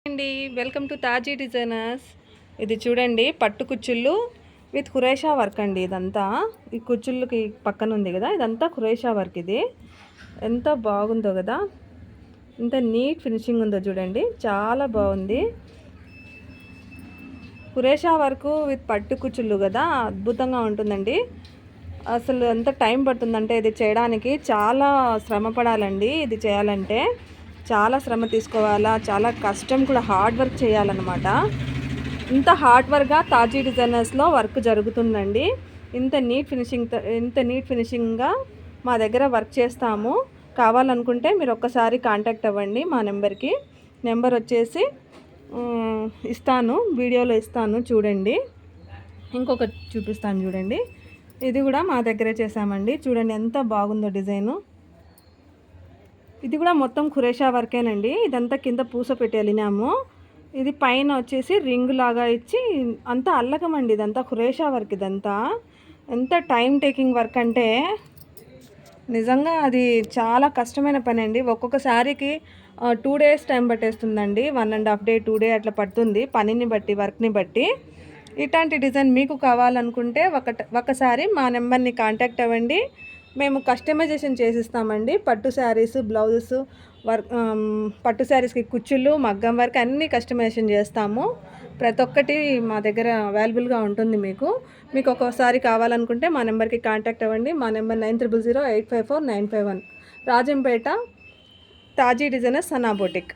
అండి welcome to తాజీ designers. ఇది చూడండి పట్టు కుచ్చుళ్ళు విత్ ఖురేషా వర్క్ అండి. ఇదంతా ఈ కుచ్చుళ్ళకి పక్కన ఉంది కదా, ఇదంతా ఖురేషా వర్క్. ఇది ఎంత బాగుందో కదా, ఎంత నీట్ ఫినిషింగ్ ఉందో చూడండి, చాలా బాగుంది. ఖురేషా వర్క్ విత్ పట్టు కుచ్చుళ్ళు కదా, అద్భుతంగా ఉంటుందండి. అసలు ఎంత టైం పడుతుందంటే ఇది చేయడానికి చాలా శ్రమ పడాలండి. ఇది చేయాలంటే చాలా శ్రమ తీసుకోవాలా, చాలా కష్టం కూడా, హార్డ్ వర్క్ చేయాలన్నమాట. ఇంత హార్డ్ వర్క్గా తాజీ డిజైనర్స్లో వర్క్ జరుగుతుందండి. ఇంత నీట్ ఫినిషింగ్గా మా దగ్గర వర్క్ చేస్తాము. కావాలనుకుంటే మీరు ఒక్కసారి కాంటాక్ట్ అవ్వండి మా నెంబర్కి. నెంబర్ వచ్చేసి ఇస్తాను, వీడియోలో ఇస్తాను చూడండి. ఇంకొకటి చూపిస్తాను చూడండి. ఇది కూడా మా దగ్గరే చేసామండి. చూడండి ఎంత బాగుందో డిజైను. ఇది కూడా మొత్తం ఖురేషా వర్కేనండి. ఇదంతా కింద పూస పెట్టి వెళ్ళినాము. ఇది పైన వచ్చేసి రింగ్ లాగా ఇచ్చి అంతా అల్లకమండి. ఇదంతా ఖురేషా వర్క్. ఇదంతా ఎంత టైం టేకింగ్ వర్క్ అంటే నిజంగా అది చాలా కష్టమైన పని అండి. ఒక్కొక్క శారీకి 2 days టైం పట్టేస్తుందండి. 1.5 day 2 day అట్లా పడుతుంది, పనిని బట్టి, వర్క్ని బట్టి. ఇట్లాంటి డిజైన్ మీకు కావాలనుకుంటే ఒకసారి మా నెంబర్ని కాంటాక్ట్ అవ్వండి. మేము కస్టమైజేషన్ చేసిస్తామండి. పట్టు శారీస్, బ్లౌజెస్ వర్క్, పట్టు శారీస్కి కుచ్చుళ్ళు, మగ్గం వర్క్ అన్నీ కస్టమైజేషన్ చేస్తాము. ప్రతి ఒక్కటి మా దగ్గర అవైలబుల్గా ఉంటుంది. మీకు ఒక్కోసారి కావాలనుకుంటే మా నెంబర్కి కాంటాక్ట్ అవ్వండి. మా number 9008549551, Rajampet, Taji designers Sana boutique.